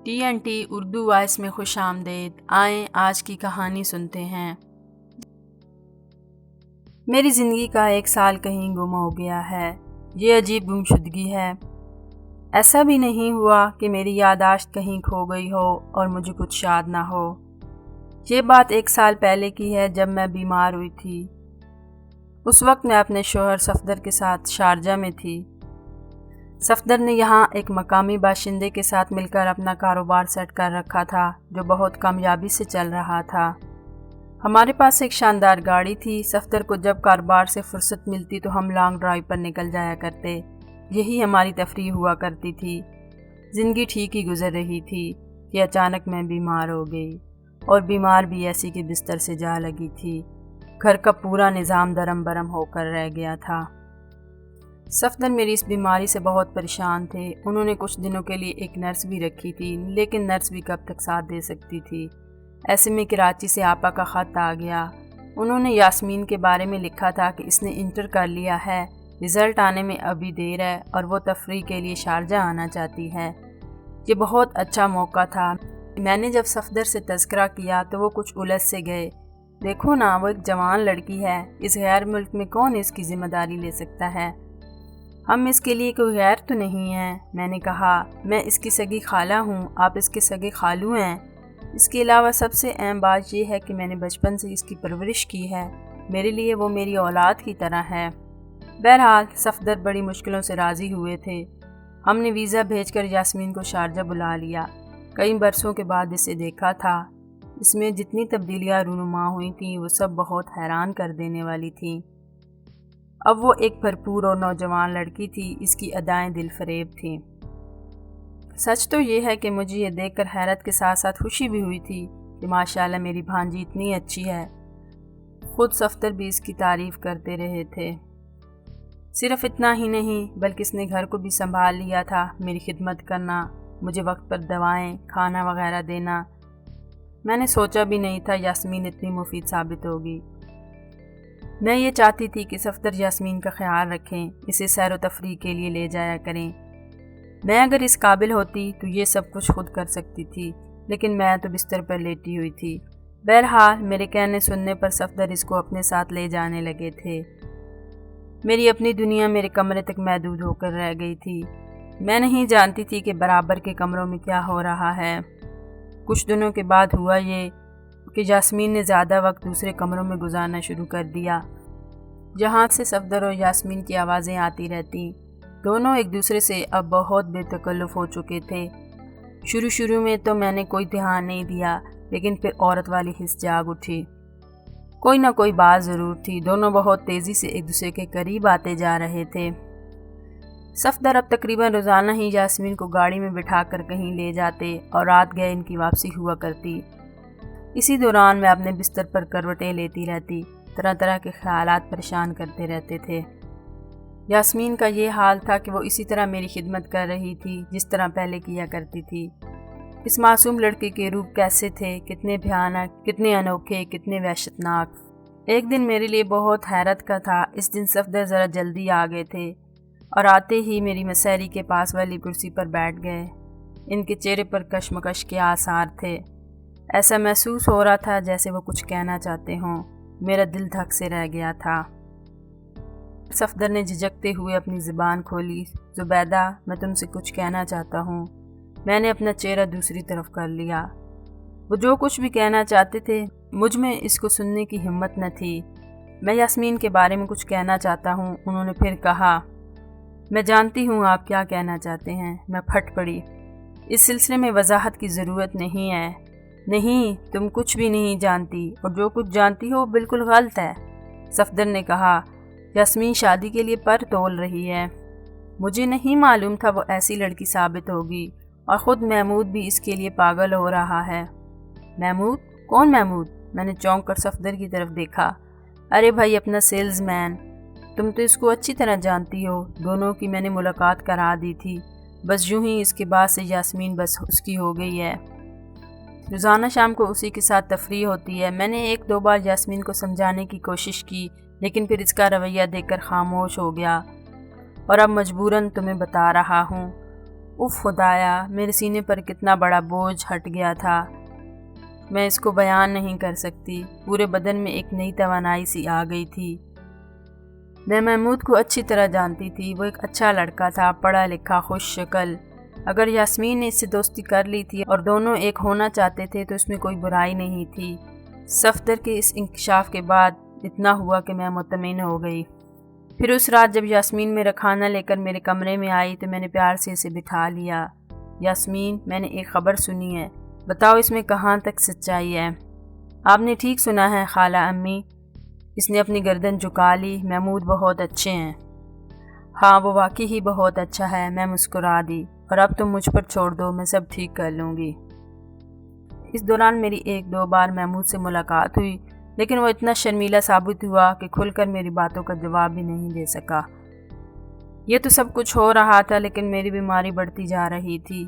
TNT Urdu voice میں خوش آمدید۔ آئیں آج کی کہانی سنتے ہیں۔ میری زندگی کا 1 سال کہیں گم ہو گیا ہے۔ یہ عجیب گمشدگی ہے۔ ایسا بھی نہیں ہوا کہ میری یادداشت کہیں کھو گئی ہو اور مجھے کچھ یاد نہ ہو۔ یہ بات 1 سال پہلے کی ہے جب میں بیمار ہوئی تھی۔ اس وقت میں اپنے شوہر صفدر کے ساتھ شارجہ میں تھی۔ صفدر نے یہاں ایک مقامی باشندے کے ساتھ مل کر اپنا کاروبار سیٹ کر رکھا تھا جو بہت کامیابی سے چل رہا تھا۔ ہمارے پاس ایک شاندار گاڑی تھی۔ صفدر کو جب کاروبار سے فرصت ملتی تو ہم لانگ ڈرائیو پر نکل جایا کرتے۔ یہی ہماری تفریح ہوا کرتی تھی۔ زندگی ٹھیک ہی گزر رہی تھی کہ اچانک میں بیمار ہو گئی، اور بیمار بھی ایسی کہ بستر سے جا لگی تھی۔ گھر کا پورا نظام درم برم ہو کر رہ گیا تھا۔ صفدر میری اس بیماری سے بہت پریشان تھے۔ انہوں نے کچھ دنوں کے لیے ایک نرس بھی رکھی تھی، لیکن نرس بھی کب تک ساتھ دے سکتی تھی۔ ایسے میں کراچی سے آپا کا خط آ گیا۔ انہوں نے یاسمین کے بارے میں لکھا تھا کہ اس نے انٹر کر لیا ہے، رزلٹ آنے میں ابھی دیر ہے اور وہ تفریح کے لیے شارجہ آنا چاہتی ہے۔ یہ بہت اچھا موقع تھا۔ میں نے جب صفدر سے تذکرہ کیا تو وہ کچھ الجھ سے گئے۔ دیکھو نا، وہ ایک جوان لڑکی ہے، اس غیر ملک میں کون اس کی ذمہ داری لے سکتا ہے؟ ہم اس کے لیے کوئی غیر تو نہیں ہیں۔ میں نے کہا، میں اس کی سگی خالہ ہوں، آپ اس کے سگے خالو ہیں۔ اس کے علاوہ سب سے اہم بات یہ ہے کہ میں نے بچپن سے اس کی پرورش کی ہے۔ میرے لیے وہ میری اولاد کی طرح ہے۔ بہرحال صفدر بڑی مشکلوں سے راضی ہوئے تھے۔ ہم نے ویزا بھیج کر یاسمین کو شارجہ بلا لیا۔ کئی برسوں کے بعد اسے دیکھا تھا۔ اس میں جتنی تبدیلیاں رونما ہوئی تھیں وہ سب بہت حیران کر دینے والی تھیں۔ اب وہ ایک بھرپور اور نوجوان لڑکی تھی۔ اس کی ادائیں دل فریب تھیں۔ سچ تو یہ ہے کہ مجھے یہ دیکھ کر حیرت کے ساتھ ساتھ خوشی بھی ہوئی تھی کہ ماشاءاللہ میری بھانجی اتنی اچھی ہے۔ خود صفدر بھی اس کی تعریف کرتے رہے تھے۔ صرف اتنا ہی نہیں بلکہ اس نے گھر کو بھی سنبھال لیا تھا، میری خدمت کرنا، مجھے وقت پر دوائیں، کھانا وغیرہ دینا۔ میں نے سوچا بھی نہیں تھا یاسمین اتنی مفید ثابت ہوگی۔ میں یہ چاہتی تھی کہ صفدر یاسمین کا خیال رکھیں، اسے سیر و تفریح کے لیے لے جایا کریں۔ میں اگر اس قابل ہوتی تو یہ سب کچھ خود کر سکتی تھی، لیکن میں تو بستر پر لیٹی ہوئی تھی۔ بہرحال میرے کہنے سننے پر صفدر اس کو اپنے ساتھ لے جانے لگے تھے۔ میری اپنی دنیا میرے کمرے تک محدود ہو کر رہ گئی تھی۔ میں نہیں جانتی تھی کہ برابر کے کمروں میں کیا ہو رہا ہے۔ کچھ دنوں کے بعد ہوا یہ کہ یاسمین نے زیادہ وقت دوسرے کمروں میں گزارنا شروع کر دیا، جہاں سے صفدر اور یاسمین کی آوازیں آتی رہتی۔ دونوں ایک دوسرے سے اب بہت بے تکلف ہو چکے تھے۔ شروع میں تو میں نے کوئی دھیان نہیں دیا، لیکن پھر عورت والی حس جاگ اٹھی۔ کوئی نہ کوئی بات ضرور تھی۔ دونوں بہت تیزی سے ایک دوسرے کے قریب آتے جا رہے تھے۔ صفدر اب تقریباً روزانہ ہی یاسمین کو گاڑی میں بٹھا کر کہیں لے جاتے اور رات گئے ان کی واپسی ہوا کرتی۔ اسی دوران میں اپنے بستر پر کروٹیں لیتی رہتی، طرح طرح کے خیالات پریشان کرتے رہتے تھے۔ یاسمین کا یہ حال تھا کہ وہ اسی طرح میری خدمت کر رہی تھی جس طرح پہلے کیا کرتی تھی۔ اس معصوم لڑکے کے روپ کیسے تھے، کتنے بھیانک، کتنے انوکھے، کتنے وحشتناک۔ ایک دن میرے لیے بہت حیرت کا تھا۔ اس دن صفدر ذرا جلدی آ گئے تھے اور آتے ہی میری مسیری کے پاس والی کرسی پر بیٹھ گئے۔ ان کے چہرے پر کشمکش کے آثار تھے۔ ایسا محسوس ہو رہا تھا جیسے وہ کچھ کہنا چاہتے ہوں۔ میرا دل دھک سے رہ گیا تھا۔ صفدر نے جھجکتے ہوئے اپنی زبان کھولی۔ زبیدہ، میں تم سے کچھ کہنا چاہتا ہوں۔ میں نے اپنا چہرہ دوسری طرف کر لیا۔ وہ جو کچھ بھی کہنا چاہتے تھے مجھ میں اس کو سننے کی ہمت نہ تھی۔ میں یاسمین کے بارے میں کچھ کہنا چاہتا ہوں، انہوں نے پھر کہا۔ میں جانتی ہوں آپ کیا کہنا چاہتے ہیں۔ میں پھٹ پڑی۔ اس سلسلے میں وضاحت کی ضرورت نہیں ہے۔ نہیں، تم کچھ بھی نہیں جانتی، اور جو کچھ جانتی ہو بالکل غلط ہے۔ صفدر نے کہا، یاسمین شادی کے لیے پر تول رہی ہے۔ مجھے نہیں معلوم تھا وہ ایسی لڑکی ثابت ہوگی، اور خود محمود بھی اس کے لیے پاگل ہو رہا ہے۔ محمود؟ کون محمود؟ میں نے چونک کر صفدر کی طرف دیکھا۔ ارے بھائی، اپنا سیلز مین۔ تم تو اس کو اچھی طرح جانتی ہو، دونوں کی میں نے ملاقات کرا دی تھی۔ بس یوں ہی اس کے بعد سے یاسمین بس اس کی ہو گئی ہے۔ روزانہ شام کو اسی کے ساتھ تفریح ہوتی ہے۔ میں نے 1-2 بار یاسمین کو سمجھانے کی کوشش کی، لیکن پھر اس کا رویہ دیکھ کر خاموش ہو گیا، اور اب مجبوراً تمہیں بتا رہا ہوں۔ اف خدایا، میرے سینے پر کتنا بڑا بوجھ ہٹ گیا تھا، میں اس کو بیان نہیں کر سکتی۔ پورے بدن میں ایک نئی توانائی سی آ گئی تھی۔ میں محمود کو اچھی طرح جانتی تھی، وہ ایک اچھا لڑکا تھا، پڑھا لکھا، خوش شکل۔ اگر یاسمین نے اس سے دوستی کر لی تھی اور دونوں ایک ہونا چاہتے تھے تو اس میں کوئی برائی نہیں تھی۔ صفدر کے اس انکشاف کے بعد اتنا ہوا کہ میں مطمئن ہو گئی۔ پھر اس رات جب یاسمین میرا کھانا لے کر میرے کمرے میں آئی تو میں نے پیار سے اسے بٹھا لیا۔ یاسمین، میں نے ایک خبر سنی ہے، بتاؤ اس میں کہاں تک سچائی ہے؟ آپ نے ٹھیک سنا ہے خالہ امی، اس نے اپنی گردن جھکا لی۔ محمود بہت اچھے ہیں۔ ہاں وہ واقعی ہی بہت اچھا ہے، میں مسکرا دی۔ اور اب تم مجھ پر چھوڑ دو، میں سب ٹھیک کر لوں گی۔ اس دوران میری 1-2 بار محمود سے ملاقات ہوئی، لیکن وہ اتنا شرمیلا ثابت ہوا کہ کھل کر میری باتوں کا جواب بھی نہیں دے سکا۔ یہ تو سب کچھ ہو رہا تھا، لیکن میری بیماری بڑھتی جا رہی تھی۔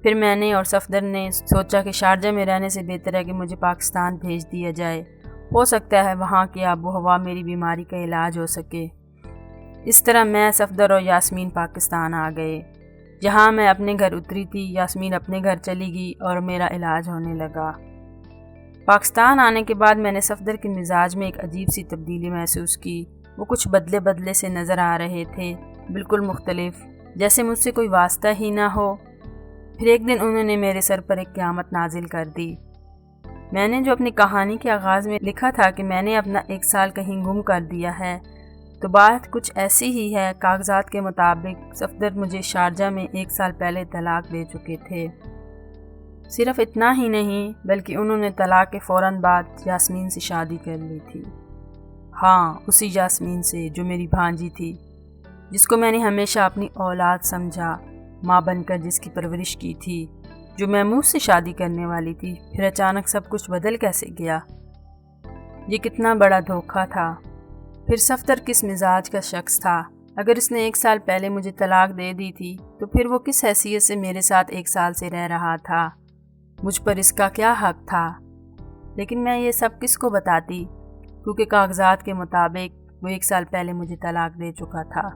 پھر میں نے اور صفدر نے سوچا کہ شارجہ میں رہنے سے بہتر ہے کہ مجھے پاکستان بھیج دیا جائے، ہو سکتا ہے وہاں کی آب و ہوا میری بیماری کا علاج ہو سکے۔ اس طرح میں، صفدر اور یاسمین پاکستان آ گئے۔ جہاں میں اپنے گھر اتری تھی، یاسمین اپنے گھر چلی گئی اور میرا علاج ہونے لگا۔ پاکستان آنے کے بعد میں نے صفدر کے مزاج میں ایک عجیب سی تبدیلی محسوس کی۔ وہ کچھ بدلے سے نظر آ رہے تھے، بالکل مختلف، جیسے مجھ سے کوئی واسطہ ہی نہ ہو۔ پھر ایک دن انہوں نے میرے سر پر ایک قیامت نازل کر دی۔ میں نے جو اپنی کہانی کے آغاز میں لکھا تھا کہ میں نے اپنا 1 سال کہیں گم کر دیا ہے، تو بات کچھ ایسی ہی ہے۔ کاغذات کے مطابق صفدر مجھے شارجہ میں 1 سال پہلے طلاق دے چکے تھے۔ صرف اتنا ہی نہیں، بلکہ انہوں نے طلاق کے فوراً بعد یاسمین سے شادی کر لی تھی۔ ہاں، اسی یاسمین سے جو میری بھانجی تھی، جس کو میں نے ہمیشہ اپنی اولاد سمجھا، ماں بن کر جس کی پرورش کی تھی، جو محمود سے شادی کرنے والی تھی۔ پھر اچانک سب کچھ بدل کیسے گیا؟ یہ کتنا بڑا دھوکہ تھا۔ پھر صفدر کس مزاج کا شخص تھا؟ اگر اس نے 1 سال پہلے مجھے طلاق دے دی تھی تو پھر وہ کس حیثیت سے میرے ساتھ 1 سال سے رہ رہا تھا؟ مجھ پر اس کا کیا حق تھا؟ لیکن میں یہ سب کس کو بتاتی، کیونکہ کاغذات کے مطابق وہ 1 سال پہلے مجھے طلاق دے چکا تھا۔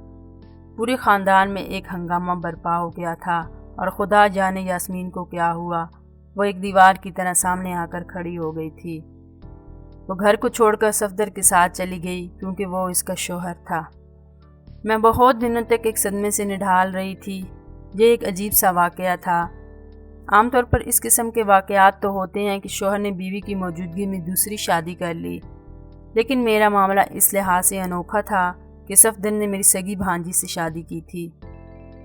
پورے خاندان میں ایک ہنگامہ برپا ہو گیا تھا، اور خدا جانے یاسمین کو کیا ہوا۔ وہ ایک دیوار کی طرح سامنے آ کر کھڑی ہو گئی تھی۔ وہ گھر کو چھوڑ کر صفدر کے ساتھ چلی گئی کیونکہ وہ اس کا شوہر تھا۔ میں بہت دنوں تک ایک صدمے سے نڈھال رہی تھی۔ یہ ایک عجیب سا واقعہ تھا۔ عام طور پر اس قسم کے واقعات تو ہوتے ہیں کہ شوہر نے بیوی کی موجودگی میں دوسری شادی کر لی، لیکن میرا معاملہ اس لحاظ سے انوکھا تھا کہ صفدر نے میری سگی بھانجی سے شادی کی تھی،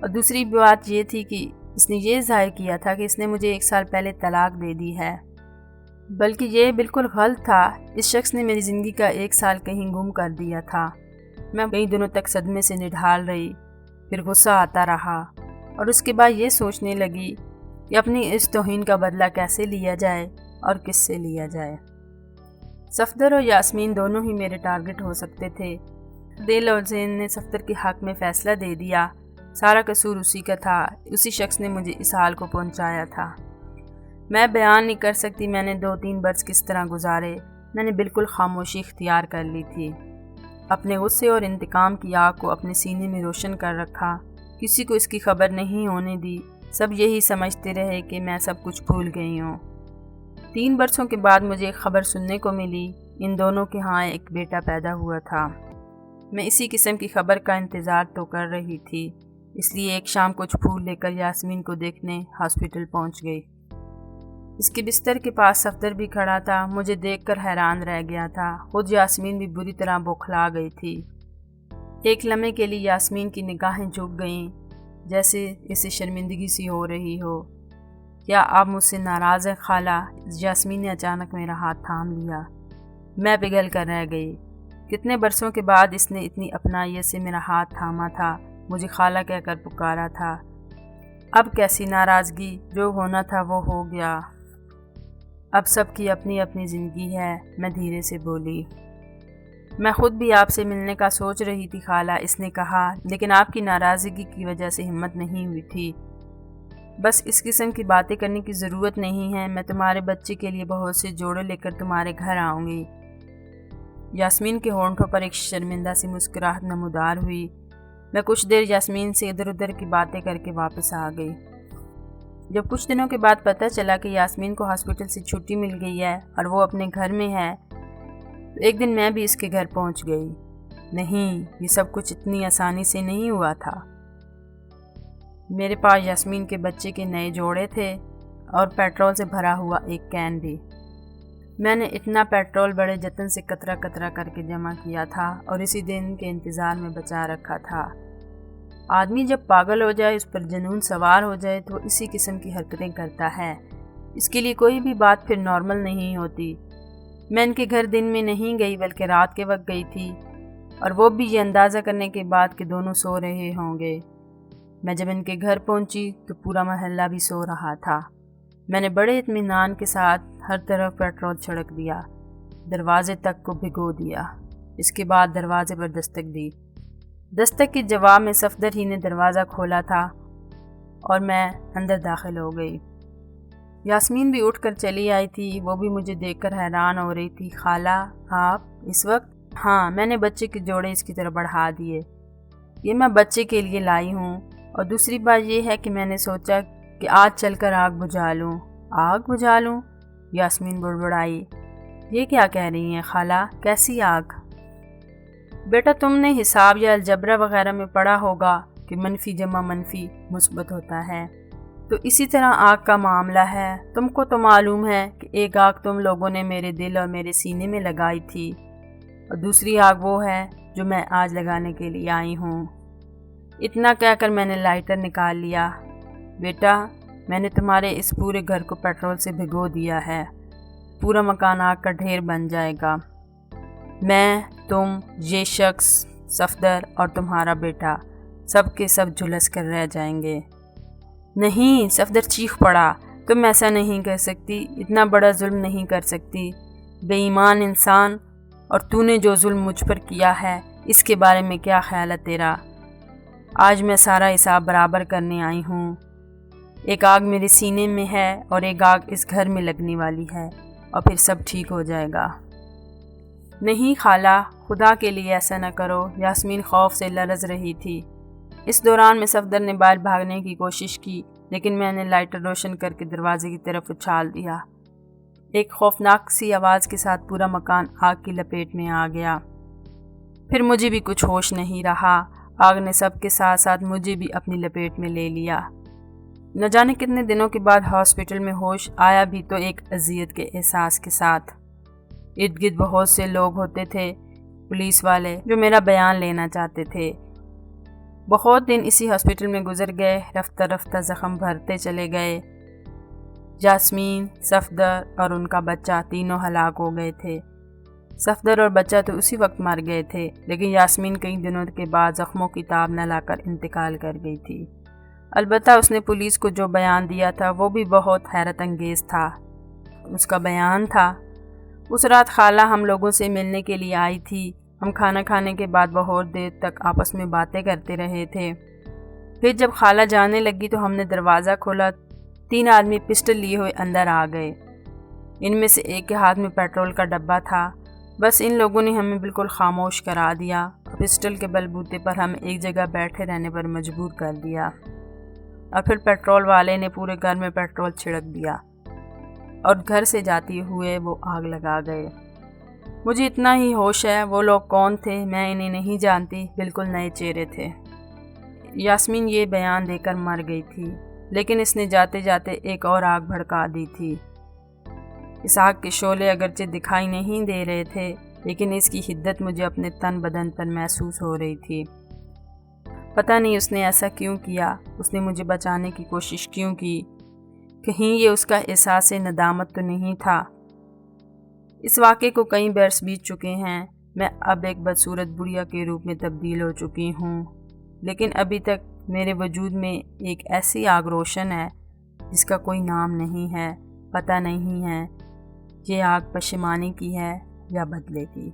اور دوسری بات یہ تھی کہ اس نے یہ ظاہر کیا تھا کہ اس نے مجھے 1 سال پہلے طلاق دے دی ہے۔ بلکہ یہ بالکل غلط تھا۔ اس شخص نے میری زندگی کا 1 سال کہیں گم کر دیا تھا۔ میں کئی دنوں تک صدمے سے نڈھال رہی، پھر غصہ آتا رہا، اور اس کے بعد یہ سوچنے لگی کہ اپنی اس توہین کا بدلہ کیسے لیا جائے اور کس سے لیا جائے۔ صفدر اور یاسمین دونوں ہی میرے ٹارگٹ ہو سکتے تھے۔ دل اور ذہن نے صفدر کے حق میں فیصلہ دے دیا۔ سارا قصور اسی کا تھا، اسی شخص نے مجھے اس حال کو پہنچایا تھا۔ میں بیان نہیں کر سکتی میں نے 2-3 برس کس طرح گزارے۔ میں نے بالکل خاموشی اختیار کر لی تھی، اپنے غصے اور انتقام کی آگ کو اپنے سینے میں روشن کر رکھا، کسی کو اس کی خبر نہیں ہونے دی۔ سب یہی سمجھتے رہے کہ میں سب کچھ بھول گئی ہوں۔ 3 برسوں کے بعد مجھے ایک خبر سننے کو ملی، ان دونوں کے ہاں ایک بیٹا پیدا ہوا تھا۔ میں اسی قسم کی خبر کا انتظار تو کر رہی تھی، اس لیے ایک شام کچھ پھول لے کر یاسمین کو دیکھنے ہاسپٹل پہنچ گئی۔ اس کے بستر کے پاس صفدر بھی کھڑا تھا، مجھے دیکھ کر حیران رہ گیا تھا۔ خود یاسمین بھی بری طرح بوکھلا گئی تھی۔ ایک لمحے کے لیے یاسمین کی نگاہیں جھک گئیں، جیسے اسے شرمندگی سی ہو رہی ہو۔ کیا آپ مجھ سے ناراض ہیں خالہ؟ یاسمین نے اچانک میرا ہاتھ تھام لیا۔ میں پگھل کر رہ گئی۔ کتنے برسوں کے بعد اس نے اتنی اپنائیت سے میرا ہاتھ تھاما تھا، مجھے خالہ کہہ کر پکارا تھا۔ اب کیسی ناراضگی، جو ہونا تھا وہ ہو گیا۔ اب سب کی اپنی اپنی زندگی ہے، میں دھیرے سے بولی۔ میں خود بھی آپ سے ملنے کا سوچ رہی تھی خالہ، اس نے کہا، لیکن آپ کی ناراضگی کی وجہ سے ہمت نہیں ہوئی تھی۔ بس اس قسم کی باتیں کرنے کی ضرورت نہیں ہے، میں تمہارے بچے کے لیے بہت سے جوڑے لے کر تمہارے گھر آؤں گی۔ یاسمین کے ہونٹوں پر ایک شرمندہ سی مسکراہٹ نمودار ہوئی۔ میں کچھ دیر یاسمین سے ادھر ادھر کی باتیں کر کے واپس آ گئی۔ جب کچھ دنوں کے بعد پتہ چلا کہ یاسمین کو ہاسپٹل سے چھٹی مل گئی ہے اور وہ اپنے گھر میں ہے، تو ایک دن میں بھی اس کے گھر پہنچ گئی۔ نہیں، یہ سب کچھ اتنی آسانی سے نہیں ہوا تھا۔ میرے پاس یاسمین کے بچے کے نئے جوڑے تھے اور پیٹرول سے بھرا ہوا ایک کین بھی۔ میں نے اتنا پیٹرول بڑے جتن سے قطرہ قطرہ کر کے جمع کیا تھا اور اسی دن کے انتظار میں بچا رکھا تھا۔ آدمی جب پاگل ہو جائے، اس پر جنون سوار ہو جائے تو اسی قسم کی حرکتیں کرتا ہے۔ اس کے لیے کوئی بھی بات پھر نارمل نہیں ہوتی۔ میں ان کے گھر دن میں نہیں گئی بلکہ رات کے وقت گئی تھی، اور وہ بھی یہ اندازہ کرنے کے بعد کہ دونوں سو رہے ہوں گے۔ میں جب ان کے گھر پہنچی تو پورا محلہ بھی سو رہا تھا۔ میں نے بڑے اطمینان کے ساتھ ہر طرف پیٹرول چھڑک دیا، دروازے تک کو بھگو دیا۔ اس کے بعد دروازے پر دستک دی۔ دستک کے جواب میں صفدر ہی نے دروازہ کھولا تھا اور میں اندر داخل ہو گئی۔ یاسمین بھی اٹھ کر چلی آئی تھی، وہ بھی مجھے دیکھ کر حیران ہو رہی تھی۔ خالہ، آپ اس وقت؟ ہاں، میں نے بچے کے جوڑے اس کی طرف بڑھا دیے۔ یہ میں بچے کے لیے لائی ہوں، اور دوسری بات یہ ہے کہ میں نے سوچا کہ آج چل کر آگ بجھا لوں۔ آگ بجھا لوں؟ یاسمین بڑبڑائی۔ یہ کیا کہہ رہی ہیں خالہ؟ کیسی آگ؟ بیٹا، تم نے حساب یا الجبرا وغیرہ میں پڑھا ہوگا کہ منفی جمع منفی مثبت ہوتا ہے، تو اسی طرح آگ کا معاملہ ہے۔ تم کو تو معلوم ہے کہ ایک آگ تم لوگوں نے میرے دل اور میرے سینے میں لگائی تھی، اور دوسری آگ وہ ہے جو میں آج لگانے کے لیے آئی ہوں۔ اتنا کہہ کر میں نے لائٹر نکال لیا۔ بیٹا، میں نے تمہارے اس پورے گھر کو پیٹرول سے بھگو دیا ہے، پورا مکان آگ کا ڈھیر بن جائے گا۔ میں، تم، یہ شخص، صفدر اور تمہارا بیٹا، سب کے سب جھلس کر رہ جائیں گے۔ نہیں، صفدر چیخ پڑا، تم ایسا نہیں کر سکتی، اتنا بڑا ظلم نہیں کر سکتی، بے ایمان انسان، اور تو نے جو ظلم مجھ پر کیا ہے اس کے بارے میں کیا خیال ہے تیرا؟ آج میں سارا حساب برابر کرنے آئی ہوں۔ ایک آگ میرے سینے میں ہے اور ایک آگ اس گھر میں لگنے والی ہے، اور پھر سب ٹھیک ہو جائے گا۔ نہیں خالہ، خدا کے لیے ایسا نہ کرو۔ یاسمین خوف سے لرز رہی تھی۔ اس دوران میں صفدر نے باہر بھاگنے کی کوشش کی، لیکن میں نے لائٹر روشن کر کے دروازے کی طرف اچھال دیا۔ ایک خوفناک سی آواز کے ساتھ پورا مکان آگ کی لپیٹ میں آ گیا۔ پھر مجھے بھی کچھ ہوش نہیں رہا۔ آگ نے سب کے ساتھ ساتھ مجھے بھی اپنی لپیٹ میں لے لیا۔ نہ جانے کتنے دنوں کے بعد ہاسپٹل میں ہوش آیا، بھی تو ایک اذیت کے احساس کے ساتھ۔ ارد گرد بہت سے لوگ ہوتے تھے، پولیس والے، جو میرا بیان لینا چاہتے تھے۔ بہت دن اسی ہاسپٹل میں گزر گئے، رفتہ رفتہ زخم بھرتے چلے گئے۔ یاسمین، صفدر اور ان کا بچہ تینوں ہلاک ہو گئے تھے۔ صفدر اور بچہ تو اسی وقت مر گئے تھے، لیکن یاسمین کئی دنوں کے بعد زخموں کی تاب نہ لا کر انتقال کر گئی تھی۔ البتہ اس نے پولیس کو جو بیان دیا تھا وہ بھی بہت حیرت انگیز تھا۔ اس کا بیان تھا، اس رات خالہ ہم لوگوں سے ملنے کے لیے آئی تھی۔ ہم کھانا کھانے کے بعد بہت دیر تک آپس میں باتیں کرتے رہے تھے۔ پھر جب خالہ جانے لگی تو ہم نے دروازہ کھولا، 3 آدمی پسٹل لیے ہوئے اندر آ گئے۔ ان میں سے ایک کے ہاتھ میں پیٹرول کا ڈبہ تھا۔ بس ان لوگوں نے ہمیں بالکل خاموش کرا دیا اور پسٹل کے بل بوتے پر ہمیں ایک جگہ بیٹھے رہنے پر مجبور کر دیا، اور پھر پیٹرول والے نے پورے گھر میں پیٹرول چھڑک دیا اور گھر سے جاتے ہوئے وہ آگ لگا گئے۔ مجھے اتنا ہی ہوش ہے، وہ لوگ کون تھے میں انہیں نہیں جانتی، بالکل نئے چہرے تھے۔ یاسمین یہ بیان دے کر مر گئی تھی، لیکن اس نے جاتے جاتے ایک اور آگ بھڑکا دی تھی۔ اس آگ کے شعلے اگرچہ دکھائی نہیں دے رہے تھے، لیکن اس کی حدت مجھے اپنے تن بدن پر محسوس ہو رہی تھی۔ پتہ نہیں اس نے ایسا کیوں کیا، اس نے مجھے بچانے کی کوشش کیوں کی؟ کہیں یہ اس کا احساس ندامت تو نہیں تھا؟ اس واقعے کو کئی برس بیت چکے ہیں، میں اب ایک بدصورت بڑھیا کے روپ میں تبدیل ہو چکی ہوں، لیکن ابھی تک میرے وجود میں ایک ایسی آگ روشن ہے جس کا کوئی نام نہیں ہے، پتہ نہیں ہے یہ آگ پشیمانی کی ہے یا بدلے کی۔